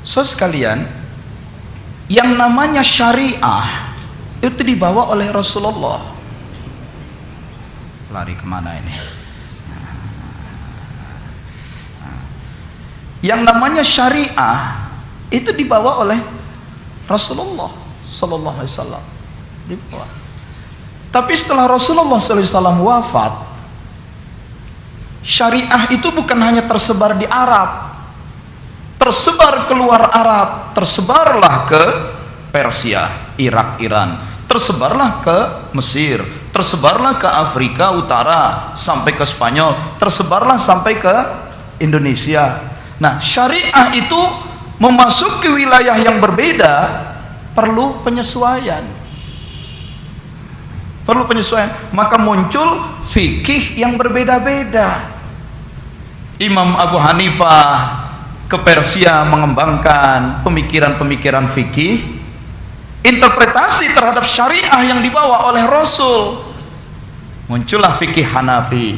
So sekalian, yang namanya syariah itu dibawa oleh Rasulullah. Lari kemana ini? Yang namanya syariah itu dibawa oleh Rasulullah Sallallahu Alaihi Wasallam. Dibawa. Tapi setelah Rasulullah Sallallahu Alaihi Wasallam wafat, syariah itu bukan hanya tersebar di Arab, tersebar keluar Arab, tersebarlah ke Persia, Irak, Iran, tersebarlah ke Mesir, tersebarlah ke Afrika Utara, sampai ke Spanyol, tersebarlah sampai ke Indonesia. Nah, syariah itu memasuki wilayah yang berbeda perlu penyesuaian. Perlu penyesuaian. Maka muncul fikih yang berbeda-beda. Imam Abu Hanifah ke Persia mengembangkan pemikiran-pemikiran fikih, interpretasi terhadap syariah yang dibawa oleh Rasul. Muncullah fikih Hanafi.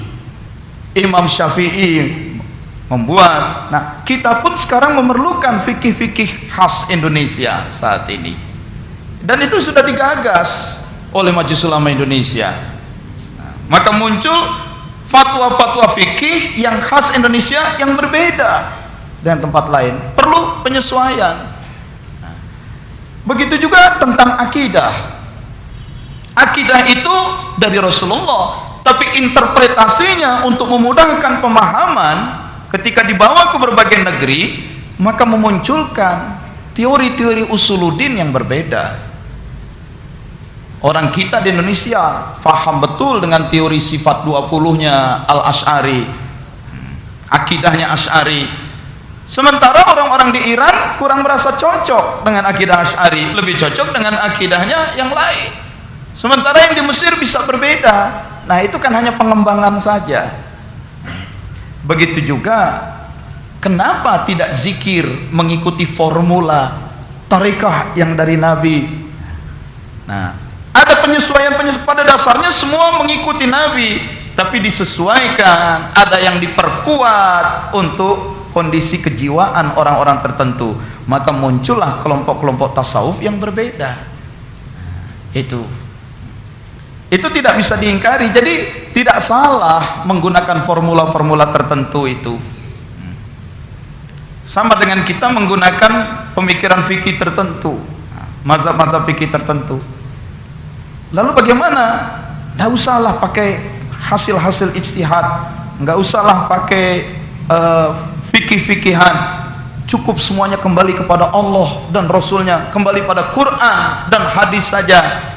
Imam Syafi'i membuat. Nah, kita pun sekarang memerlukan fikih-fikih khas Indonesia saat ini. Dan itu sudah digagas oleh Majelis Ulama Indonesia. Nah, maka muncul fatwa-fatwa fikih yang khas Indonesia yang berbeda dengan tempat lain. Perlu penyesuaian. Nah, begitu juga tentang akidah. Akidah itu dari Rasulullah, tapi interpretasinya untuk memudahkan pemahaman ketika dibawa ke berbagai negeri, maka memunculkan teori-teori usuluddin yang berbeda. Orang kita di Indonesia faham betul dengan teori sifat 20-nya Al-Asy'ari, akidahnya Asy'ari. Sementara orang-orang di Iran kurang merasa cocok dengan akidah Asy'ari, lebih cocok dengan akidahnya yang lain. Sementara yang di Mesir bisa berbeda. Nah, itu kan hanya pengembangan saja. Begitu juga, kenapa tidak zikir mengikuti formula tarekah yang dari Nabi? Nah, ada penyesuaian-penyesuaian, pada dasarnya semua mengikuti Nabi, tapi disesuaikan, ada yang diperkuat untuk kondisi kejiwaan orang-orang tertentu. Maka muncullah kelompok-kelompok tasawuf yang berbeda. Itu tidak bisa diingkari. Jadi tidak salah menggunakan formula-formula tertentu itu. Sama dengan kita menggunakan pemikiran fikih tertentu, mazhab-mazhab fikih tertentu. Lalu bagaimana? Tidak usahlah pakai hasil-hasil ijtihad, nggak usahlah pakai fikih-fikihan. Cukup semuanya kembali kepada Allah dan Rasulnya, kembali pada Quran dan hadis saja.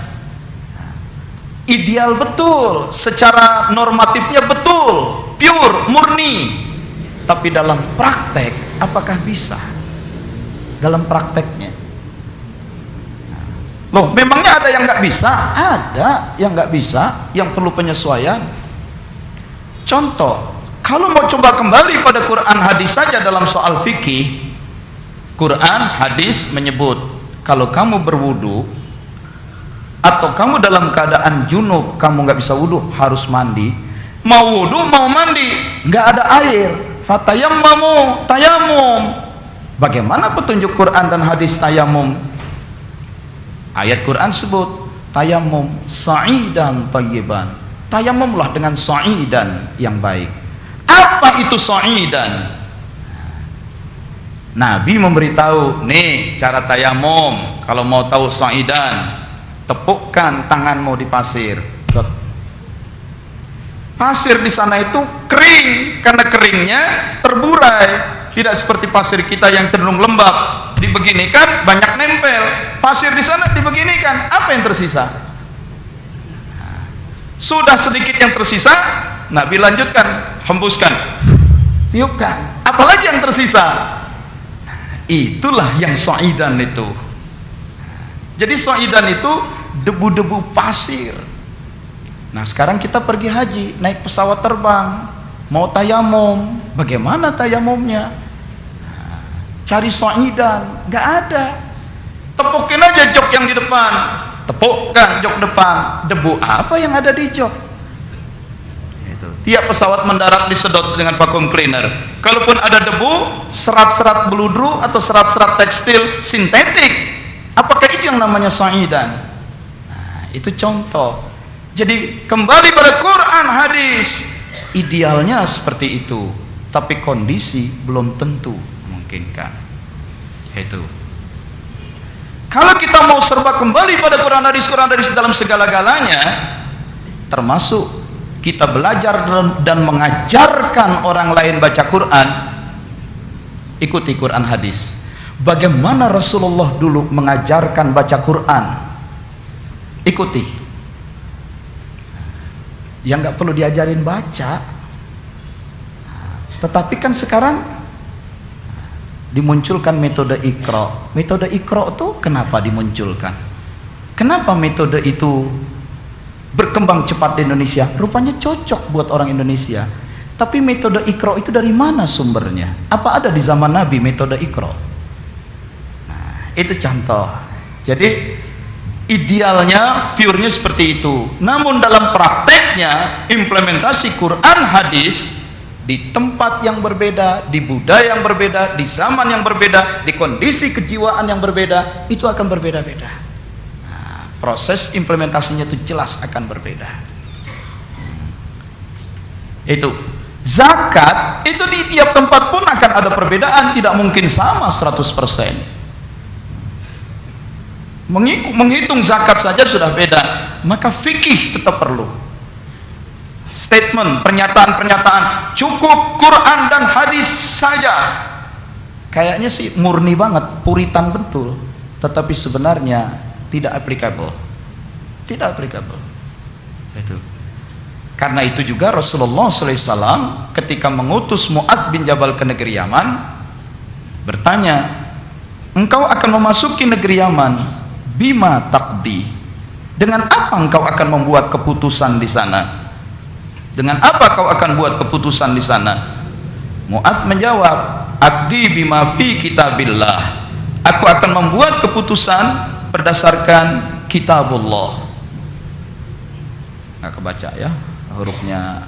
Ideal betul, secara normatifnya betul, pure, murni. Tapi dalam praktek, apakah bisa? Dalam prakteknya, loh, memangnya ada yang nggak bisa? Ada yang nggak bisa, yang perlu penyesuaian. Contoh, kalau mau coba kembali pada Quran hadis saja dalam soal fikih, Quran hadis menyebut kalau kamu berwudu atau kamu dalam keadaan junub, kamu nggak bisa wudu, harus mandi. Mau wudu, mau mandi, nggak ada air, fatayammamu, tayamum. Bagaimana petunjuk Quran dan hadis tayamum? Ayat Quran sebut tayamum sa'idan thayyiban. Tayamumlah dengan sa'idan yang baik. Apa itu sa'idan? Nabi memberitahu, nih cara tayamum. Kalau mau tahu sa'idan, tepukkan tanganmu di pasir. Pasir di sana itu kering, karena keringnya terburai. Tidak seperti pasir kita yang cenderung lembab, dibeginikan banyak nempel. Pasir di sana dibeginikan, apa yang tersisa? Sudah sedikit yang tersisa, Nabi lanjutkan, hembuskan, tiupkan. Apalagi yang tersisa? Itulah yang sa'idan itu. Jadi sa'idan itu debu-debu pasir. Nah, sekarang kita pergi haji, naik pesawat terbang, mau tayamum, bagaimana tayamumnya? Cari sa'idan, nggak ada. Tepukin aja jok yang di depan, tepukkan jok depan. Debu apa yang ada di jok? Itu. Tiap pesawat mendarat disedot dengan vacuum cleaner. Kalaupun ada debu, serat-serat beludru atau serat-serat tekstil sintetik, apakah itu yang namanya sa'idan? Nah, itu contoh. Jadi kembali pada Quran hadis, idealnya seperti itu, tapi kondisi belum tentu memungkinkan. Itu. Kalau kita mau serba kembali pada Quran hadis dalam segala-galanya, termasuk kita belajar dan mengajarkan orang lain baca Quran, ikuti Quran hadis. Bagaimana Rasulullah dulu mengajarkan baca Quran, ikuti. Yang nggak perlu diajarin baca, tetapi kan sekarang dimunculkan metode Iqra. Metode Iqra itu kenapa dimunculkan? Kenapa metode itu berkembang cepat di Indonesia? Rupanya cocok buat orang Indonesia. Tapi metode Iqra itu dari mana sumbernya? Apa ada di zaman Nabi metode Iqra? Nah, itu contoh. Jadi idealnya purenya seperti itu. Namun dalam prakteknya implementasi Quran hadis di tempat yang berbeda, di budaya yang berbeda, di zaman yang berbeda, di kondisi kejiwaan yang berbeda, itu akan berbeda-beda. Proses implementasinya itu jelas akan berbeda. Itu zakat itu di tiap tempat pun akan ada perbedaan, tidak mungkin sama 100%. Menghitung zakat saja sudah beda, maka fikih tetap perlu. Statement, pernyataan cukup Quran dan hadis saja. Kayaknya sih murni banget, puritan betul, tetapi sebenarnya tidak applicable. Tidak applicable. Itu. Karena itu juga Rasulullah SAW ketika mengutus Mu'adz bin Jabal ke negeri Yaman bertanya, engkau akan memasuki negeri Yaman, bima taqdi? Dengan apa engkau akan membuat keputusan di sana? Dengan apa kau akan buat keputusan di sana? Mu'adz menjawab, aqdi bima fi kitabillah. Aku akan membuat keputusan berdasarkan kitabullah. Nggak kebaca ya hurufnya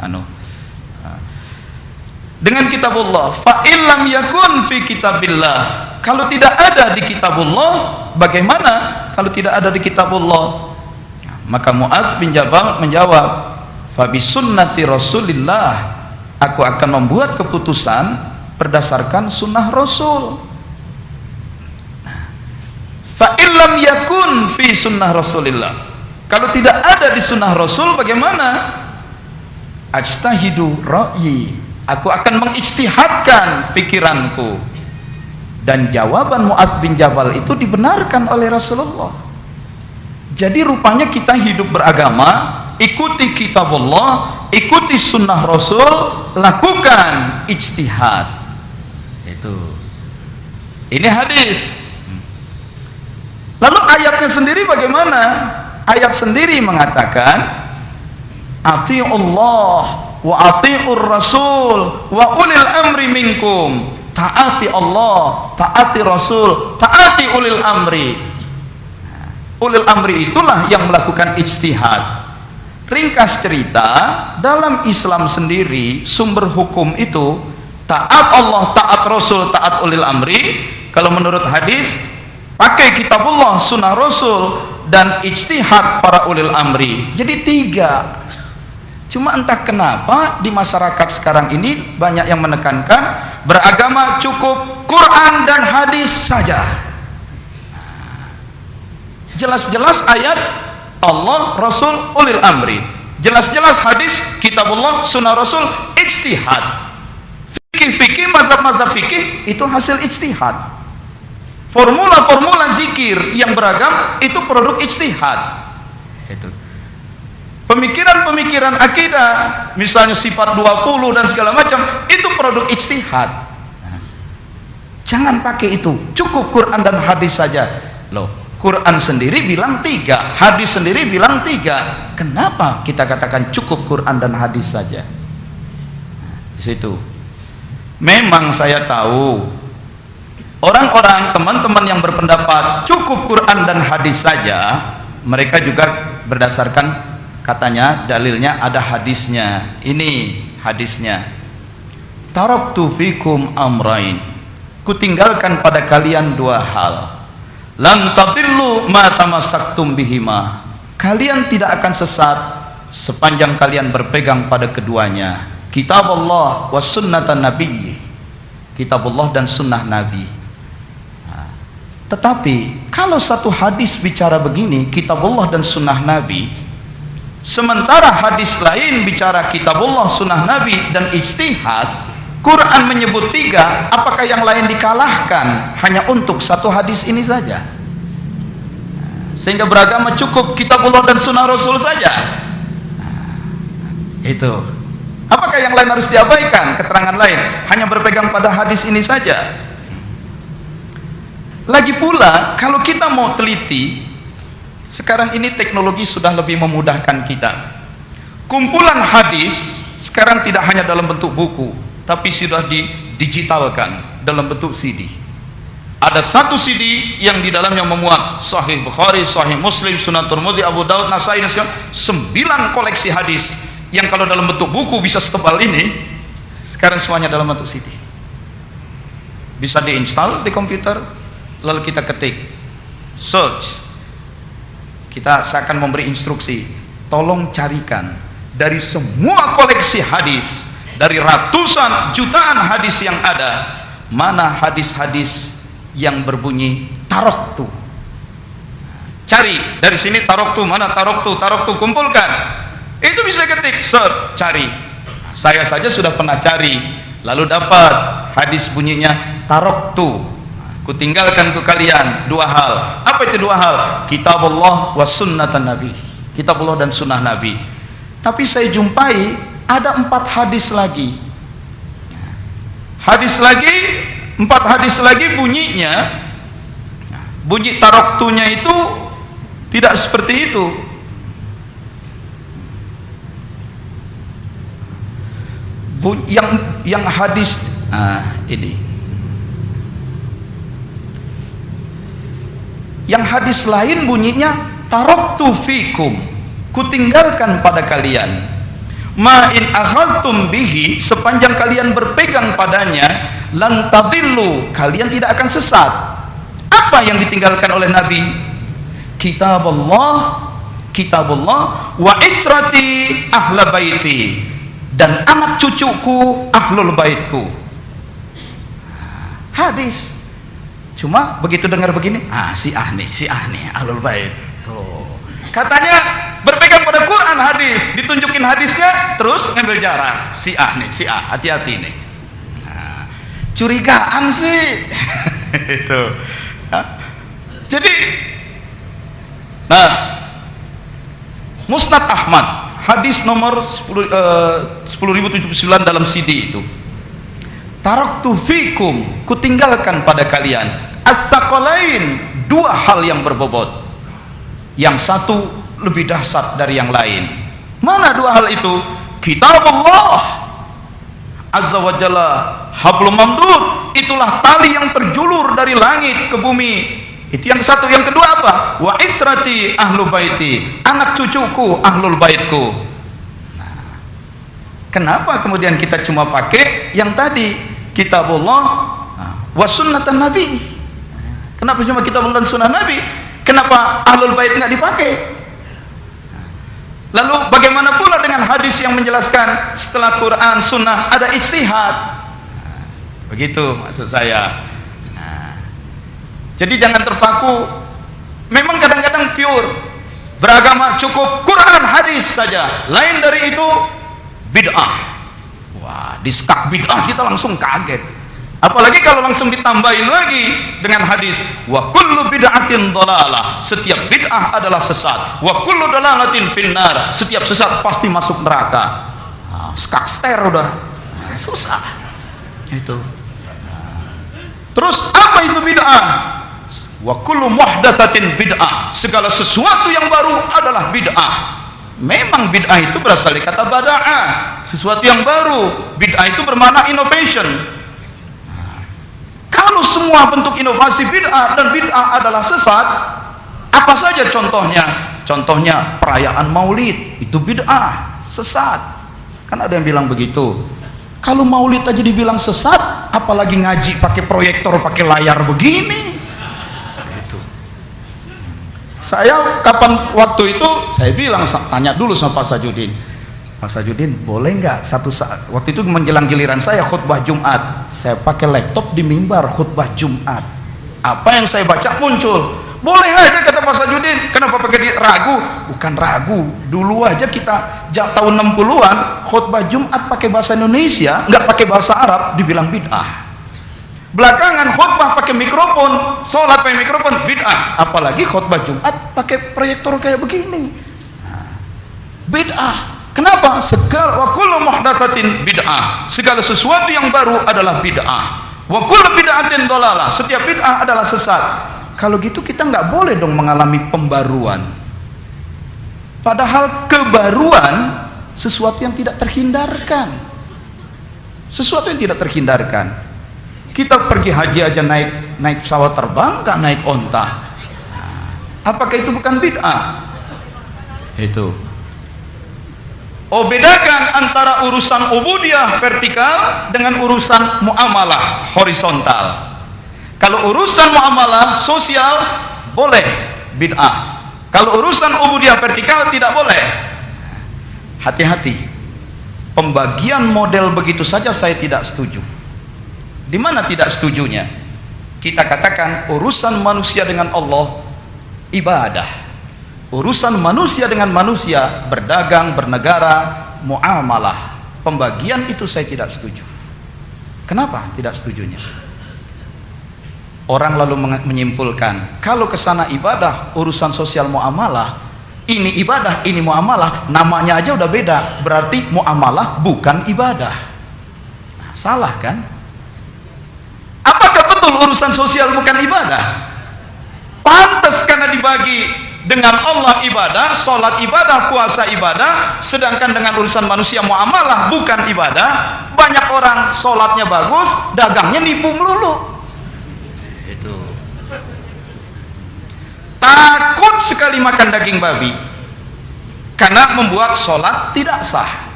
dengan kitabullah. Fa illam yakun fi kitabillah. Kalau tidak ada di kitabullah, bagaimana kalau tidak ada di kitabullah? Maka Mu'adz bin Jabal menjawab, fa bi sunnati Rasulillah. Aku akan membuat keputusan berdasarkan sunnah Rasul. Fa illam yakun fi sunnah Rasulillah. Kalau tidak ada di sunnah Rasul, bagaimana? Ajtahidu ra'yi. Aku akan mengijtihadkan pikiranku. Dan jawaban Mu'adz bin Jabal itu dibenarkan oleh Rasulullah. Jadi rupanya kita hidup beragama, ikuti kitabullah, ikuti sunnah Rasul, lakukan ijtihad. Itu. Ini hadis. Lalu ayatnya sendiri bagaimana? Ayat sendiri mengatakan, ati'ullah wa ati'ur rasul wa ulil amri minkum. Taati Allah, taati Rasul, taati ulil amri. Ulil amri itulah yang melakukan ijtihad. Ringkas cerita, dalam Islam sendiri sumber hukum itu taat Allah, taat Rasul, taat ulil amri. Kalau menurut hadis, pakai kitabullah, sunnah Rasul, dan ijtihad para ulil amri. Jadi 3. Cuma entah kenapa di masyarakat sekarang ini banyak yang menekankan beragama cukup Quran dan hadis saja. Jelas-jelas ayat Allah, Rasul, ulil amri. Jelas-jelas hadis kitabullah, sunnah Rasul, ijtihad. Fikih-fikih, mazhab-mazhab fikih itu hasil ijtihad. Formula-formula zikir yang beragam itu produk ijtihad. Itu. Pemikiran-pemikiran akidah, misalnya sifat 20 dan segala macam, itu produk ijtihad. Jangan pakai itu, cukup Quran dan hadis saja. Loh, Quran sendiri bilang 3, hadis sendiri bilang 3. Kenapa kita katakan cukup Quran dan hadis saja? Di situ. Memang saya tahu orang-orang, teman-teman yang berpendapat cukup Quran dan hadis saja, mereka juga berdasarkan Katanya dalilnya ada hadisnya. Ini hadisnya. Taraktu fikum amrain. Kutinggalkan pada kalian dua hal. Lan tadillu ma tamassaktum bihima. Kalian tidak akan sesat sepanjang kalian berpegang pada keduanya. Kitab Allah wa sunnatan nabiyyi. Kitab Allah dan sunnah Nabi. Tetapi kalau satu hadis bicara begini, kitab Allah dan sunnah Nabi, sementara hadis lain bicara kitab Allah, sunnah Nabi dan ijtihad, Quran menyebut 3, apakah yang lain dikalahkan hanya untuk satu hadis ini saja? Sehingga beragama cukup kitab Allah dan sunnah Rasul saja. Itu. Apakah yang lain harus diabaikan? Keterangan lain hanya berpegang pada hadis ini saja. Lagi pula, kalau kita mau teliti, sekarang ini teknologi sudah lebih memudahkan kita. Kumpulan hadis sekarang tidak hanya dalam bentuk buku, tapi sudah didigitalkan dalam bentuk CD. Ada satu CD yang di dalamnya memuat Sahih Bukhari, Sahih Muslim, Sunan Tirmidzi, Abu Daud, Nasai, 9 koleksi hadis yang kalau dalam bentuk buku bisa setebal ini, sekarang semuanya dalam bentuk CD. Bisa diinstal di komputer, lalu kita ketik search. Saya akan memberi instruksi, tolong carikan dari semua koleksi hadis, dari ratusan jutaan hadis yang ada, mana hadis-hadis yang berbunyi taraktu. Cari dari sini taraktu, mana taraktu, kumpulkan. Itu bisa ketik search, cari. Saya saja sudah pernah cari, lalu dapat hadis bunyinya taraktu. Kutinggalkan untuk kalian dua hal. Apa itu dua hal? Kitab Allah wa sunnatan Nabi. Kitab Allah dan sunnah Nabi. Tapi saya jumpai ada 4 hadis lagi. Empat hadis lagi bunyinya, bunyi taraktunya itu tidak seperti itu. Yang hadis ini. Yang hadis lain bunyinya taraktu fikum, kutinggalkan pada kalian. Ma in akhadtum bihi, sepanjang kalian berpegang padanya, lan tadillu, kalian tidak akan sesat. Apa yang ditinggalkan oleh Nabi? Kitab Allah wa itrati ahla baiti, dan anak cucuku ahlul baitku. Hadis. Cuma begitu dengar begini, si ah nih ahlul bait. Tuh. Katanya berpegang pada Quran hadis, ditunjukin hadisnya, terus ngambil jarak. Si ah, hati-hati nih. Curigaan sih. Itu. Jadi, Musnad Ahmad, hadis nomor 10.079 dalam CD itu. Taraktu fikum, kutinggalkan pada kalian. At-taqalain, 2 hal yang berbobot. Yang satu lebih dahsyat dari yang lain. Mana 2 hal itu? Kitab Allah Azza wa Jalla, hablum mamdud, itulah tali yang terjulur dari langit ke bumi. Itu yang satu. Yang kedua apa? Wa itrati ahlu baiti, anak cucuku ahlul baitku. Kenapa kemudian kita cuma pakai yang tadi, kitabullah wa sunnatan Nabi? Kenapa cuma kitabullah dan sunnah Nabi? Kenapa ahlul bait nggak dipakai? Lalu bagaimana pula dengan hadis yang menjelaskan setelah Quran, sunnah ada ijtihad? Begitu maksud saya. Jadi jangan terpaku. Memang kadang-kadang pure beragama cukup Quran hadis saja. Lain dari itu bid'ah. Wah, diskak bid'ah kita langsung kaget. Apalagi kalau langsung ditambahin lagi dengan hadis wa kullu bid'atin dhalalah, setiap bid'ah adalah sesat, wa kullu dhalalatin finnar, setiap sesat pasti masuk neraka. Skakster udah susah itu. Terus apa itu bid'ah? Wa kullu muhdatsatin bid'ah, segala sesuatu yang baru adalah bid'ah. Memang bid'ah itu berasal dari kata bada'ah, sesuatu yang baru. Bid'ah itu bermakna innovation. Kalau semua bentuk inovasi bid'ah dan bid'ah adalah sesat, apa saja contohnya? Contohnya perayaan Maulid, itu bid'ah, sesat. Kan ada yang bilang begitu. Kalau Maulid aja dibilang sesat, apalagi ngaji pakai proyektor, pakai layar begini. Itu. Saya kapan waktu itu saya bilang, tanya dulu sama Pak Sajudin. Pak Sajudin, boleh nggak satu saat, waktu itu menjelang giliran saya khutbah Jumat, saya pakai laptop di mimbar khutbah Jumat. Apa yang saya baca muncul. Boleh aja kata Pak Sajudin. Kenapa pakai ragu? Bukan ragu. Dulu aja kita tahun 60-an khutbah Jumat pakai bahasa Indonesia, nggak pakai bahasa Arab, dibilang bid'ah. Belakangan khutbah pakai mikrofon, sholat pakai mikrofon, bid'ah. Apalagi khutbah Jumat pakai proyektor kayak begini. Bid'ah. Kenapa? Segala wa kullu muhdatsatin bid'ah. Segala sesuatu yang baru adalah bid'ah. Wa kullu bid'atin dhalalah. Setiap bid'ah adalah sesat. Kalau gitu kita nggak boleh dong mengalami pembaruan. Padahal kebaruan sesuatu yang tidak terhindarkan. Sesuatu yang tidak terhindarkan. Kita pergi haji aja naik pesawat terbang, nggak naik onta. Apakah itu bukan bid'ah? Itu. Oh, bedakan antara urusan ubudiyah vertikal dengan urusan muamalah horizontal. Kalau urusan muamalah sosial boleh bid'ah. Kalau urusan ubudiyah vertikal tidak boleh. Hati-hati. Pembagian model begitu saja saya tidak setuju. Di mana tidak setujunya? Kita katakan urusan manusia dengan Allah ibadah. Urusan manusia dengan manusia, berdagang, bernegara, muamalah. Pembagian itu saya tidak setuju. Kenapa tidak setujunya? Orang lalu menyimpulkan, kalau kesana ibadah, urusan sosial muamalah, ini ibadah, ini muamalah, namanya aja udah beda, berarti muamalah bukan ibadah. Nah, salah kan? Apakah betul urusan sosial bukan ibadah? Pantas karena dibagi dengan Allah ibadah, sholat ibadah, puasa ibadah, sedangkan dengan urusan manusia muamalah bukan ibadah. Banyak orang sholatnya bagus, dagangnya nipu melulu. Itu. Takut sekali makan daging babi karena membuat sholat tidak sah.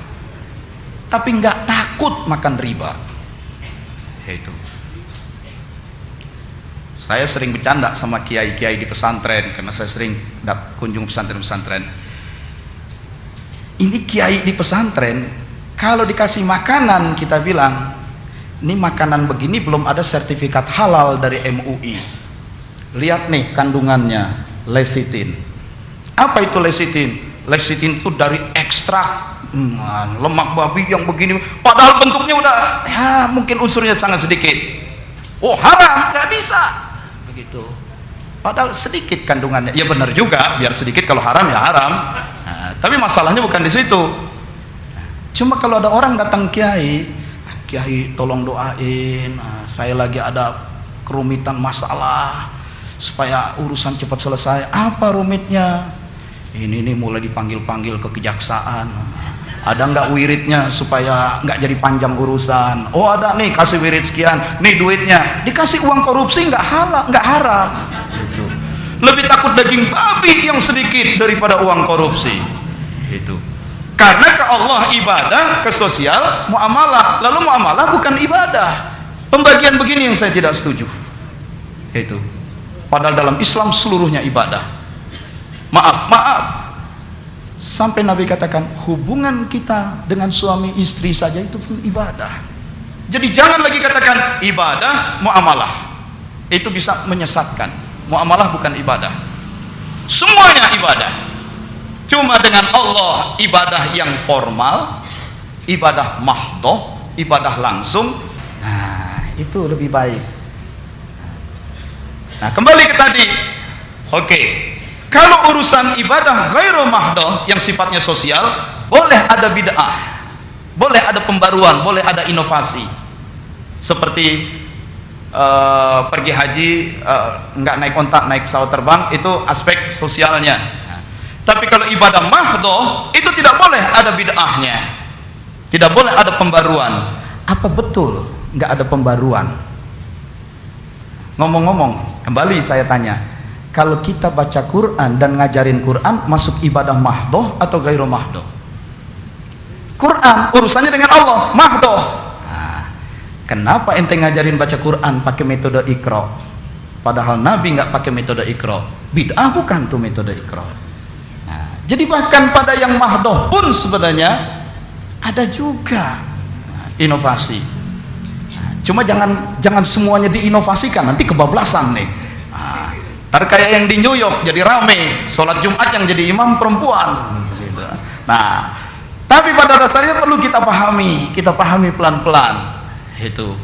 Tapi nggak takut makan riba. Itu. Saya sering bercanda sama kiai-kiai di pesantren karena saya sering kunjung pesantren-pesantren. Ini kiai di pesantren kalau dikasih makanan kita bilang, ini makanan begini belum ada sertifikat halal dari MUI. Lihat nih kandungannya, lecithin. Apa itu lecithin? Lecithin itu dari ekstrak lemak babi yang begini. Padahal bentuknya udah, ya mungkin unsurnya sangat sedikit. Oh haram, nggak bisa. Begitu. Padahal sedikit kandungannya. Ya benar juga, biar sedikit kalau haram ya haram. Nah, tapi masalahnya bukan di situ. Cuma kalau ada orang datang kiai tolong doain, saya lagi ada kerumitan masalah supaya urusan cepat selesai. Apa rumitnya? Ini mulai dipanggil-panggil ke kejaksaan. Ada nggak wiridnya supaya nggak jadi panjang urusan? Oh ada nih, kasih wirid sekian, nih duitnya. Dikasih uang korupsi nggak halal, nggak haram. Gitu. Lebih takut daging babi yang sedikit daripada uang korupsi. Itu. Karena ke Allah ibadah, ke sosial muamalah. Lalu muamalah bukan ibadah. Pembagian begini yang saya tidak setuju. Itu. Padahal dalam Islam seluruhnya ibadah. Maaf. Sampai Nabi katakan hubungan kita dengan suami istri saja itu pun ibadah. Jadi jangan lagi katakan ibadah muamalah. Itu bisa menyesatkan. Muamalah bukan ibadah. Semuanya ibadah. Cuma dengan Allah ibadah yang formal, ibadah mahdhah, ibadah langsung. Nah, itu lebih baik. Nah, kembali ke tadi. Oke. Kalau urusan ibadah ghairu mahdhah yang sifatnya sosial, boleh ada bid'ah. Boleh ada pembaruan, boleh ada inovasi. Seperti pergi haji nggak naik onta, naik pesawat terbang, itu aspek sosialnya. Tapi kalau ibadah mahdhah itu tidak boleh ada bid'ahnya, tidak boleh ada pembaruan. Apa betul nggak ada pembaruan? Ngomong-ngomong, kembali saya tanya, kalau kita baca Quran dan ngajarin Quran masuk ibadah mahdoh atau gairu mahdoh? Quran urusannya dengan Allah, mahdoh. Nah, kenapa ente ngajarin baca Quran pakai metode Iqra? Padahal Nabi nggak pakai metode Iqra. Bid'ah bukan tuh metode Iqra. Nah, jadi bahkan pada yang mahdoh pun sebenarnya ada juga inovasi. Nah, cuma jangan semuanya diinovasikan, nanti kebablasan nih. Nah, kayak yang di New York jadi rame, sholat Jumat yang jadi imam perempuan. Gitu. Nah, tapi pada dasarnya perlu kita pahami pelan-pelan. Itu.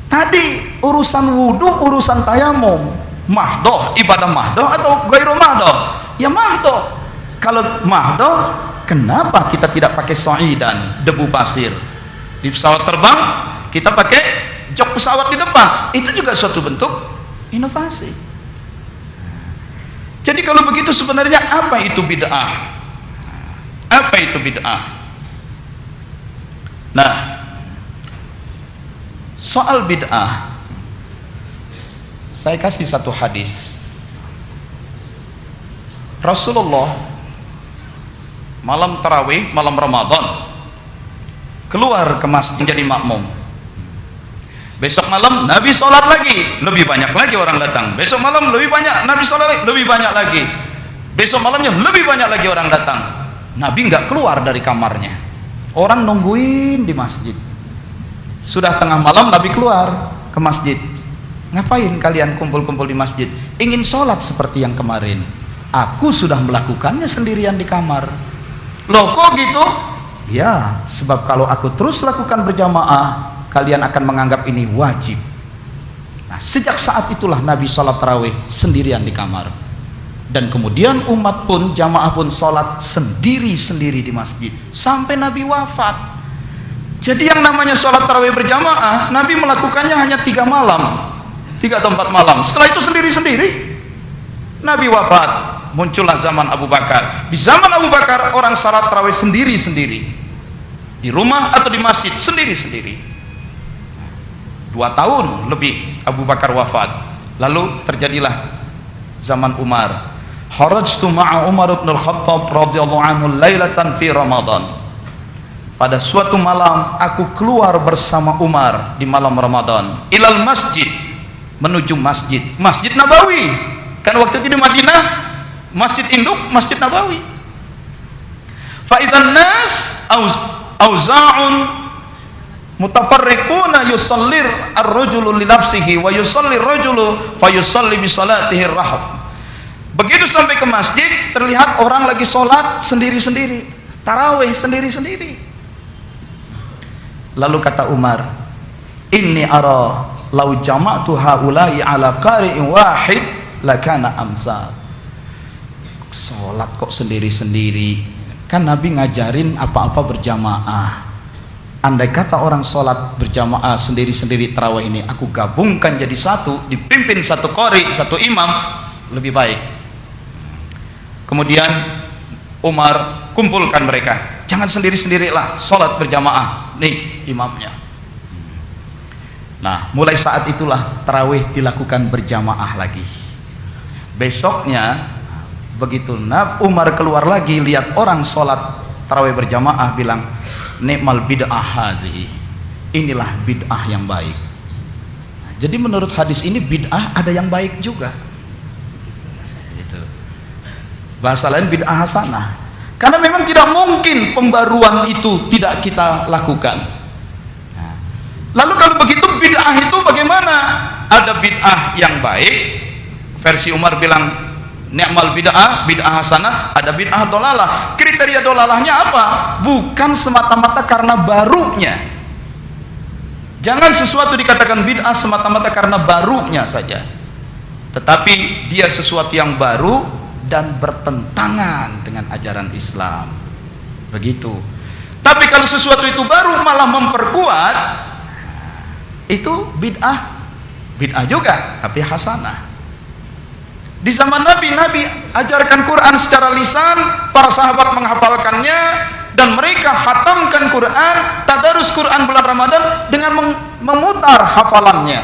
Tadi urusan wudhu, urusan tayamum, mahdoh, ibadah mahdoh atau gairu mahdoh? Ya mahdoh. Kalau mahdoh, kenapa kita tidak pakai so'idan, debu pasir? Di pesawat terbang, kita pakai jok pesawat di depan. Itu juga suatu bentuk inovasi. Jadi kalau begitu sebenarnya apa itu bid'ah? Apa itu bid'ah? Nah, soal bid'ah, saya kasih satu hadis. Rasulullah malam tarawih, malam Ramadan, keluar ke masjid jadi makmum. Besok malam Nabi sholat lagi, lebih banyak lagi orang datang. Besok malam lebih banyak Nabi sholat, lebih banyak lagi. Besok malamnya lebih banyak lagi orang datang. Nabi nggak keluar dari kamarnya, orang nungguin di masjid. Sudah tengah malam Nabi keluar ke masjid. Ngapain kalian kumpul-kumpul di masjid? Ingin sholat seperti yang kemarin. Aku sudah melakukannya sendirian di kamar. Loh kok gitu? Ya, sebab kalau aku terus lakukan berjamaah, kalian akan menganggap ini wajib. Nah, sejak saat itulah Nabi sholat tarawih sendirian di kamar. Dan kemudian umat pun, jamaah pun sholat sendiri-sendiri di masjid sampai Nabi wafat. Jadi yang namanya sholat tarawih berjamaah, Nabi melakukannya hanya 3 malam, 3 atau 4 malam. Setelah itu sendiri-sendiri. Nabi wafat, muncullah zaman Abu Bakar. Di zaman Abu Bakar orang sholat tarawih sendiri-sendiri, di rumah atau di masjid sendiri-sendiri. 2 tahun lebih Abu Bakar wafat. Lalu terjadilah zaman Umar. Kharajtu ma'a Umar bin Al-Khattab radhiyallahu anhu lailatan fi Ramadan. Pada suatu malam aku keluar bersama Umar di malam Ramadan ilal masjid, menuju masjid, Masjid Nabawi. Kan waktu itu di Madinah masjid induk Masjid Nabawi. Fa idzan nas auza'un mutafarriquna yusallir ar-rajulu li nafsihi wa yusalli ar-rajulu fa yusalli bi salatihi ar-rahab. Begitu sampai ke masjid, terlihat orang lagi sholat sendiri-sendiri, tarawih sendiri-sendiri. Lalu kata Umar, inni ara lau jama'tu haula'i ala qari'in wahid lakana amsal. Sholat kok sendiri-sendiri, kan Nabi ngajarin apa-apa berjamaah. Andai kata orang sholat berjamaah sendiri-sendiri tarawih ini aku gabungkan jadi satu, dipimpin satu qari, satu imam, lebih baik. Kemudian Umar kumpulkan mereka, jangan sendiri-sendirilah, sholat berjamaah, nih imamnya. Nah, mulai saat itulah tarawih dilakukan berjamaah lagi. Besoknya begitu Umar keluar lagi, lihat orang sholat tarawih berjamaah, bilang, nikmal bid'ah hazihi, inilah bid'ah yang baik. Jadi menurut hadis ini bid'ah ada yang baik juga. Gitu. Bahasa lain bid'ah hasanah. Karena memang tidak mungkin pembaruan itu tidak kita lakukan. Nah, lalu kalau begitu bid'ah itu bagaimana? Ada bid'ah yang baik, versi Umar bilang ni'mal bid'ah, bid'ah hasanah, ada bid'ah dolalah. Kriteria dolalahnya apa? Bukan semata-mata karena barunya. Jangan sesuatu dikatakan bid'ah semata-mata karena barunya saja, tetapi dia sesuatu yang baru dan bertentangan dengan ajaran Islam. Begitu. Tapi kalau sesuatu itu baru malah memperkuat, itu bid'ah juga, tapi hasanah. Di zaman Nabi ajarkan Quran secara lisan, para sahabat menghafalkannya, dan mereka khatamkan Quran, tadarus Quran bulan Ramadan dengan memutar hafalannya.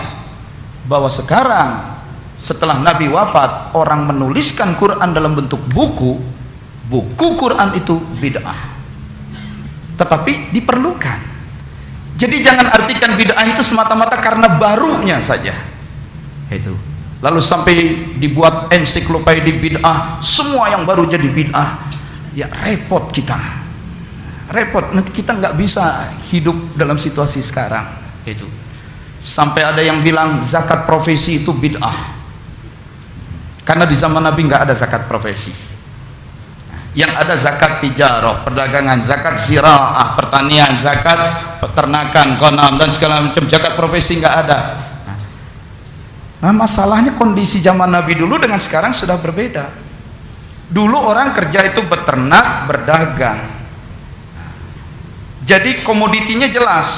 Bahwa sekarang setelah Nabi wafat orang menuliskan Quran dalam bentuk buku Quran itu bid'ah. Tetapi diperlukan. Jadi jangan artikan bid'ah itu semata-mata karena barunya saja. Itu. Lalu sampai dibuat ensiklopedi bid'ah, semua yang baru jadi bid'ah. Ya repot kita. Repot, nanti kita nggak bisa hidup dalam situasi sekarang. Itu. Sampai ada yang bilang zakat profesi itu bid'ah. Karena di zaman Nabi nggak ada zakat profesi. Yang ada zakat tijarah, perdagangan, zakat ziraah, pertanian, zakat peternakan, konam dan segala macam. Zakat profesi nggak ada. Nah, masalahnya kondisi zaman Nabi dulu dengan sekarang sudah berbeda. Dulu orang kerja itu beternak, berdagang. Jadi komoditinya jelas.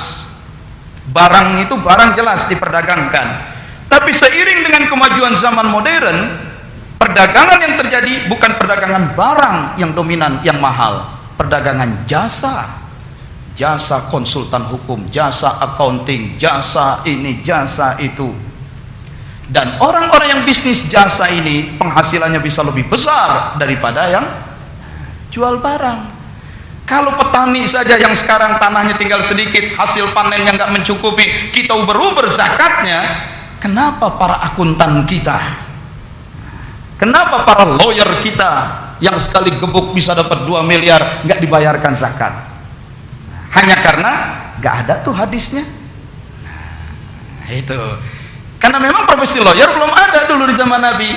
Barang itu barang jelas diperdagangkan. Tapi seiring dengan kemajuan zaman modern, perdagangan yang terjadi bukan perdagangan barang yang dominan, yang mahal. Perdagangan jasa. Jasa konsultan hukum, jasa accounting, jasa ini, jasa itu. Dan orang-orang yang bisnis jasa ini penghasilannya bisa lebih besar daripada yang jual barang. Kalau petani saja yang sekarang tanahnya tinggal sedikit, hasil panennya nggak mencukupi, kita uber-uber zakatnya, kenapa para akuntan kita? Kenapa para lawyer kita yang sekali gebuk bisa dapat 2 miliar nggak dibayarkan zakat? Hanya karena nggak ada tuh hadisnya. Nah, itu. Karena memang profesi lawyer belum ada dulu di zaman Nabi.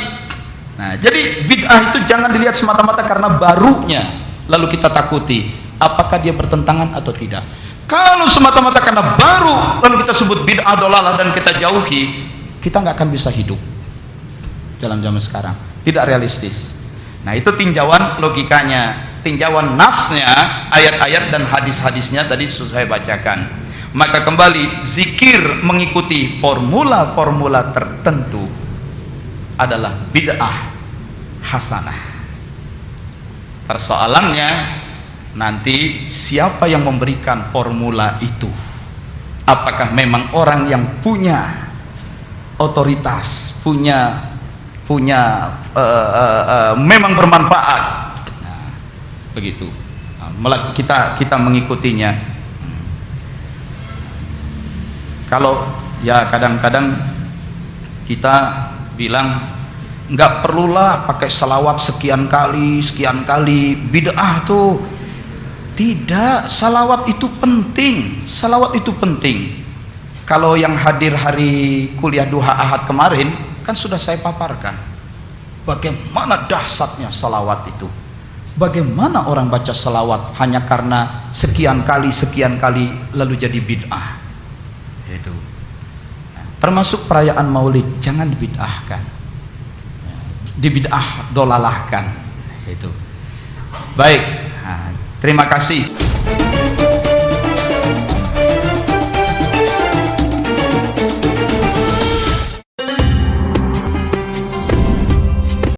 Nah, jadi bid'ah itu jangan dilihat semata-mata karena barunya lalu kita takuti apakah dia bertentangan atau tidak. Kalau semata-mata karena baru lalu kita sebut bid'ah dolalah dan kita jauhi, kita nggak akan bisa hidup dalam zaman sekarang. Tidak realistis. Nah, itu tinjauan logikanya, tinjauan nasnya, ayat-ayat dan hadis-hadisnya tadi sudah saya bacakan. Maka kembali zikir mengikuti formula-formula tertentu adalah bid'ah hasanah. Persoalannya nanti siapa yang memberikan formula itu? Apakah memang orang yang punya otoritas, memang bermanfaat? Nah, begitu. Kita mengikutinya. Kalau ya kadang-kadang kita bilang nggak perlulah pakai salawat sekian kali bid'ah tuh. Tidak, salawat itu penting. Salawat itu penting. Kalau yang hadir hari kuliah duha Ahad kemarin kan sudah saya paparkan bagaimana dahsyatnya salawat itu. Bagaimana orang baca salawat hanya karena sekian kali lalu jadi bid'ah. Itu. Termasuk perayaan Maulid jangan dibid'ahkan, dibid'ah dolalahkan. Itu. Baik. Nah, terima kasih.